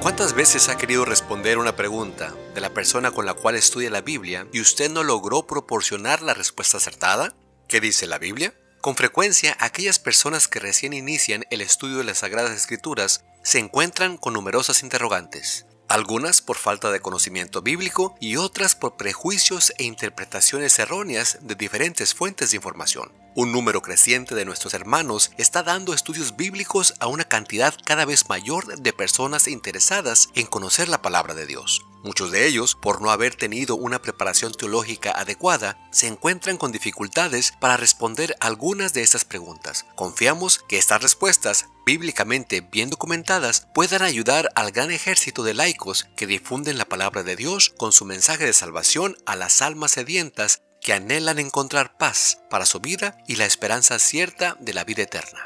¿Cuántas veces ha querido responder una pregunta de la persona con la cual estudia la Biblia y usted no logró proporcionar la respuesta acertada? ¿Qué dice la Biblia? Con frecuencia, aquellas personas que recién inician el estudio de las Sagradas Escrituras se encuentran con numerosas interrogantes. Algunas por falta de conocimiento bíblico y otras por prejuicios e interpretaciones erróneas de diferentes fuentes de información. Un número creciente de nuestros hermanos está dando estudios bíblicos a una cantidad cada vez mayor de personas interesadas en conocer la palabra de Dios. Muchos de ellos, por no haber tenido una preparación teológica adecuada, se encuentran con dificultades para responder algunas de estas preguntas. Confiamos que estas respuestas, bíblicamente bien documentadas, puedan ayudar al gran ejército de laicos que difunden la palabra de Dios con su mensaje de salvación a las almas sedientas que anhelan encontrar paz para su vida y la esperanza cierta de la vida eterna.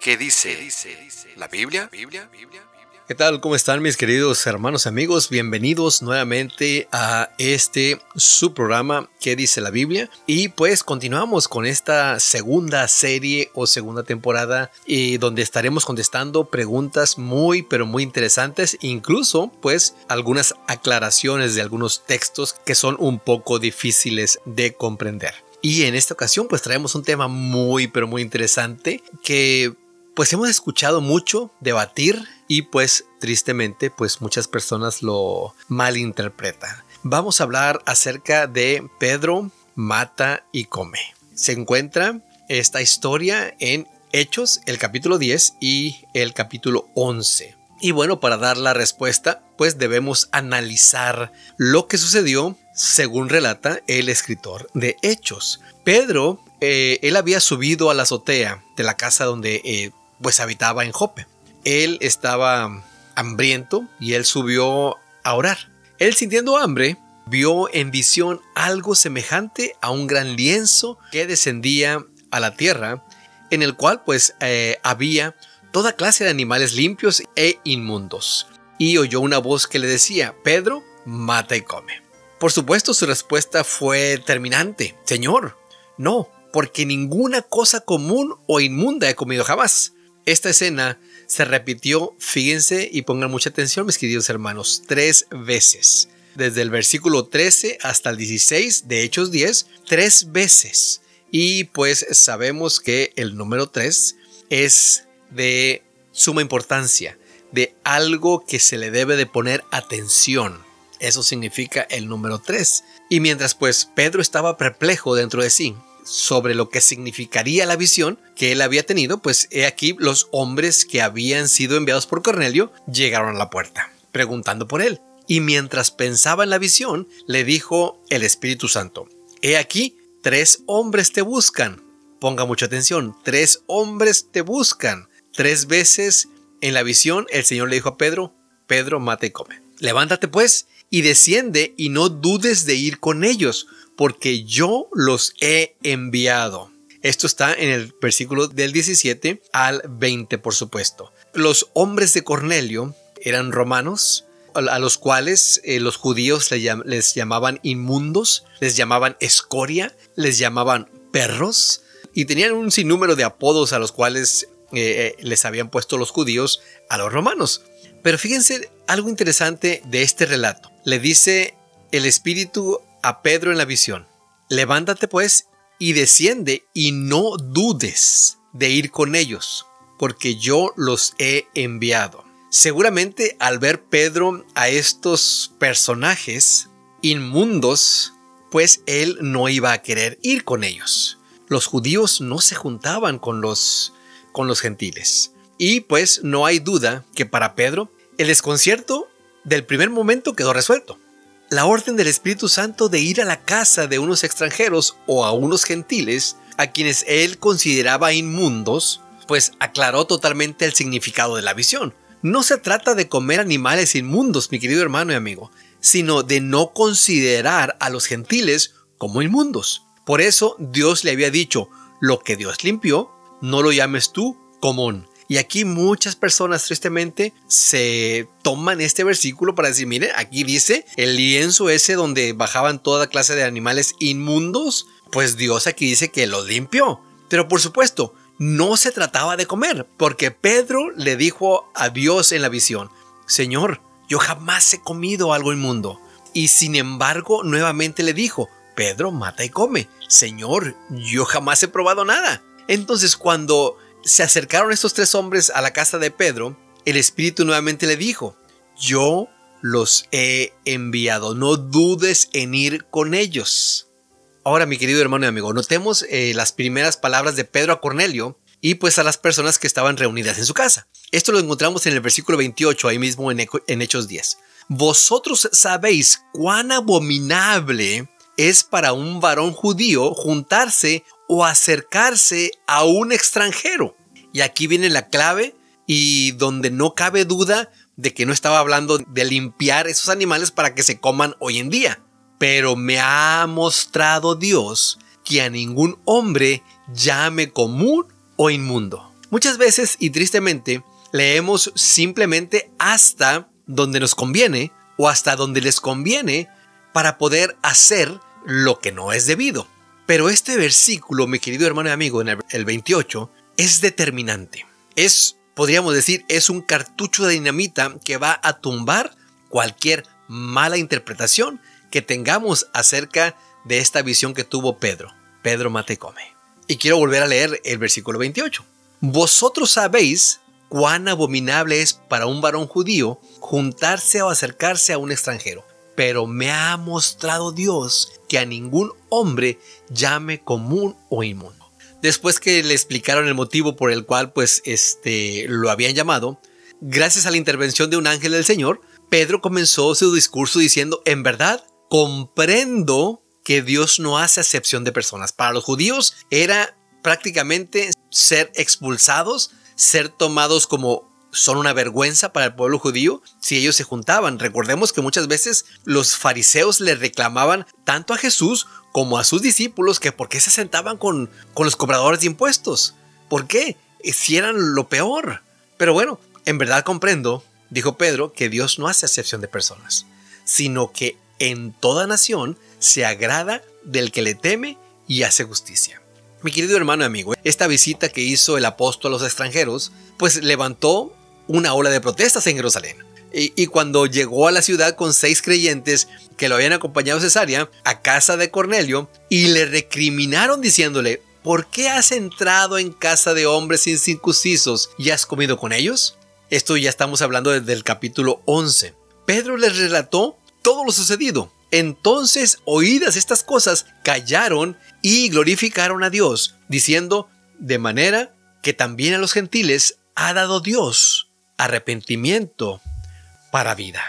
¿Qué dice la Biblia? ¿Qué tal? ¿Cómo están mis queridos hermanos y amigos? Bienvenidos nuevamente a su programa ¿Qué dice la Biblia? Y pues continuamos con esta segunda serie o segunda temporada donde estaremos contestando preguntas muy pero muy interesantes, incluso pues algunas aclaraciones de algunos textos que son un poco difíciles de comprender. Y en esta ocasión pues traemos un tema muy pero muy interesante que pues hemos escuchado mucho debatir y pues tristemente pues muchas personas lo malinterpretan. Vamos a hablar acerca de Pedro mata y come. Se encuentra esta historia en Hechos, el capítulo 10 y el capítulo 11. Y bueno, para dar la respuesta pues debemos analizar lo que sucedió según relata el escritor de Hechos. Pedro, él había subido a la azotea de la casa donde pues habitaba en Jope. Él estaba hambriento y él subió a orar. Él, sintiendo hambre, vio en visión algo semejante a un gran lienzo que descendía a la tierra, en el cual pues había toda clase de animales limpios e inmundos. Y oyó una voz que le decía: Pedro, mata y come. Por supuesto, su respuesta fue terminante: Señor, no, porque ninguna cosa común o inmunda he comido jamás. Esta escena se repitió, fíjense y pongan mucha atención mis queridos hermanos, 3 veces. Desde el versículo 13 hasta el 16 de Hechos 10, 3 veces. Y pues sabemos que el número 3 es de suma importancia, de algo que se le debe de poner atención. Eso significa el número 3. Y mientras pues Pedro estaba perplejo dentro de sí sobre lo que significaría la visión que él había tenido, pues he aquí los hombres que habían sido enviados por Cornelio llegaron a la puerta, preguntando por él. Y mientras pensaba en la visión, le dijo el Espíritu Santo: he aquí, 3 hombres te buscan. Ponga mucha atención, 3 hombres te buscan. 3 veces en la visión el Señor le dijo a Pedro: Pedro, mata y come. Levántate pues y desciende y no dudes de ir con ellos, porque yo los he enviado. Esto está en el versículo del 17 al 20, por supuesto. Los hombres de Cornelio eran romanos, a los cuales los judíos les llamaban inmundos, les llamaban escoria, les llamaban perros, y tenían un sinnúmero de apodos a los cuales les habían puesto los judíos a los romanos. Pero fíjense algo interesante de este relato. Le dice el Espíritu a Pedro en la visión: levántate pues y desciende y no dudes de ir con ellos, porque yo los he enviado. Seguramente al ver Pedro a estos personajes inmundos, pues él no iba a querer ir con ellos. Los judíos no se juntaban con los gentiles. Y pues no hay duda que para Pedro el desconcierto del primer momento quedó resuelto. La orden del Espíritu Santo de ir a la casa de unos extranjeros o a unos gentiles a quienes él consideraba inmundos, pues aclaró totalmente el significado de la visión. No se trata de comer animales inmundos, mi querido hermano y amigo, sino de no considerar a los gentiles como inmundos. Por eso Dios le había dicho: lo que Dios limpió, no lo llames tú común. Y aquí muchas personas tristemente se toman este versículo para decir: mire, aquí dice el lienzo ese donde bajaban toda clase de animales inmundos, pues Dios aquí dice que lo limpió. Pero por supuesto, no se trataba de comer, porque Pedro le dijo a Dios en la visión: Señor, yo jamás he comido algo inmundo. Y sin embargo, nuevamente le dijo, Pedro, mata y come. Señor, yo jamás he probado nada. Entonces, cuando se acercaron estos 3 hombres a la casa de Pedro, el Espíritu nuevamente le dijo, yo los he enviado, no dudes en ir con ellos. Ahora, mi querido hermano y amigo, notemos las primeras palabras de Pedro a Cornelio y pues a las personas que estaban reunidas en su casa. Esto lo encontramos en el versículo 28, ahí mismo en Hechos 10. Vosotros sabéis cuán abominable es para un varón judío juntarse o acercarse a un extranjero. Y aquí viene la clave y donde no cabe duda de que no estaba hablando de limpiar esos animales para que se coman hoy en día. Pero me ha mostrado Dios que a ningún hombre llame común o inmundo. Muchas veces y tristemente leemos simplemente hasta donde nos conviene o hasta donde les conviene para poder hacer lo que no es debido. Pero este versículo, mi querido hermano y amigo, en el 28, es determinante. Podríamos decir, es un cartucho de dinamita que va a tumbar cualquier mala interpretación que tengamos acerca de esta visión que tuvo Pedro. Pedro, mata y come. Y quiero volver a leer el versículo 28. Vosotros sabéis cuán abominable es para un varón judío juntarse o acercarse a un extranjero. Pero me ha mostrado Dios que a ningún hombre llame común o inmundo. Después que le explicaron el motivo por el cual lo habían llamado, gracias a la intervención de un ángel del Señor, Pedro comenzó su discurso diciendo, en verdad, comprendo que Dios no hace acepción de personas. Para los judíos era prácticamente ser expulsados, ser tomados como son una vergüenza para el pueblo judío si ellos se juntaban. Recordemos que muchas veces los fariseos le reclamaban tanto a Jesús como a sus discípulos que por qué se sentaban con los cobradores de impuestos. ¿Por qué? Si eran lo peor. Pero bueno, en verdad comprendo, dijo Pedro, que Dios no hace acepción de personas, sino que en toda nación se agrada del que le teme y hace justicia. Mi querido hermano y amigo, esta visita que hizo el apóstol a los extranjeros, pues levantó una ola de protestas en Jerusalén. Y cuando llegó a la ciudad con 6 creyentes que lo habían acompañado a Cesarea, a casa de Cornelio, y le recriminaron diciéndole, ¿por qué has entrado en casa de hombres incircuncisos y has comido con ellos? Esto ya estamos hablando desde el capítulo 11. Pedro les relató todo lo sucedido. Entonces, oídas estas cosas, callaron y glorificaron a Dios, diciendo, de manera que también a los gentiles ha dado Dios arrepentimiento para vida.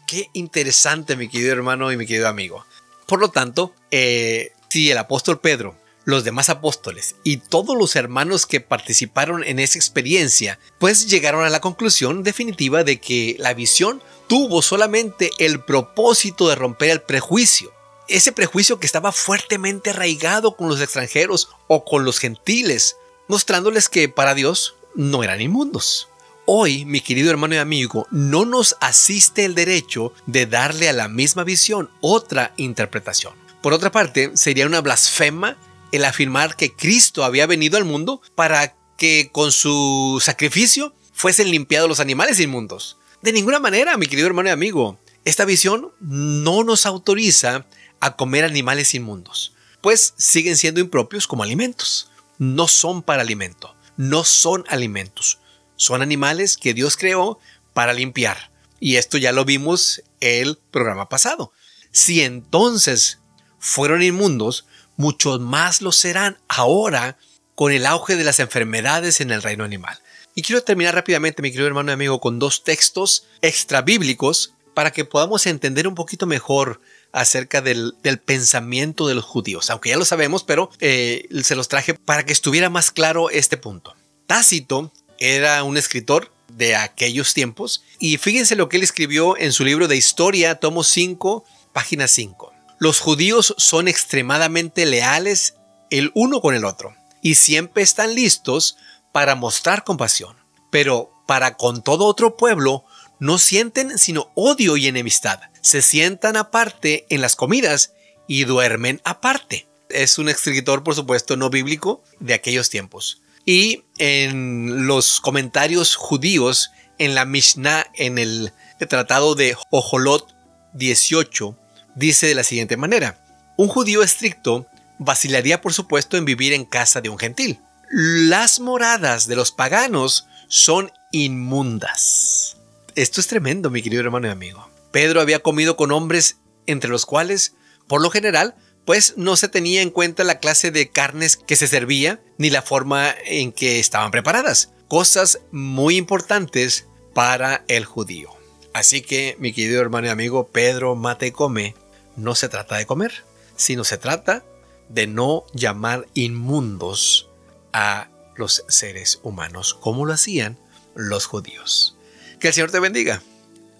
Qué interesante, mi querido hermano y mi querido amigo. Por lo tanto, si el apóstol Pedro, los demás apóstoles y todos los hermanos que participaron en esa experiencia, pues llegaron a la conclusión definitiva de que la visión tuvo solamente el propósito de romper el prejuicio. Ese prejuicio que estaba fuertemente arraigado con los extranjeros o con los gentiles, mostrándoles que para Dios no eran inmundos. Hoy, mi querido hermano y amigo, no nos asiste el derecho de darle a la misma visión otra interpretación. Por otra parte, sería una blasfema el afirmar que Cristo había venido al mundo para que con su sacrificio fuesen limpiados los animales inmundos. De ninguna manera, mi querido hermano y amigo, esta visión no nos autoriza a comer animales inmundos, pues siguen siendo impropios como alimentos. No son para alimento, no son alimentos. Son animales que Dios creó para limpiar. Y esto ya lo vimos el programa pasado. Si entonces fueron inmundos, muchos más lo serán ahora con el auge de las enfermedades en el reino animal. Y quiero terminar rápidamente, mi querido hermano y amigo, con 2 textos extra bíblicos para que podamos entender un poquito mejor acerca del pensamiento de los judíos. Aunque ya lo sabemos, pero se los traje para que estuviera más claro este punto. Tácito era un escritor de aquellos tiempos y fíjense lo que él escribió en su libro de Historia, tomo 5, página 5. Los judíos son extremadamente leales el uno con el otro y siempre están listos para mostrar compasión, pero para con todo otro pueblo no sienten sino odio y enemistad. Se sientan aparte en las comidas y duermen aparte. Es un escritor, por supuesto, no bíblico de aquellos tiempos. Y en los comentarios judíos, en la Mishnah, en el el tratado de Ojolot 18 dice de la siguiente manera: un judío estricto vacilaría, por supuesto, en vivir en casa de un gentil. Las moradas de los paganos son inmundas. Esto es tremendo, mi querido hermano y amigo. Pedro había comido con hombres entre los cuales, por lo general, pues no se tenía en cuenta la clase de carnes que se servía ni la forma en que estaban preparadas. Cosas muy importantes para el judío. Así que, mi querido hermano y amigo, Pedro mata y come. No se trata de comer, sino se trata de no llamar inmundos a los seres humanos, como lo hacían los judíos. Que el Señor te bendiga.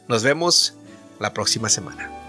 Nos vemos la próxima semana.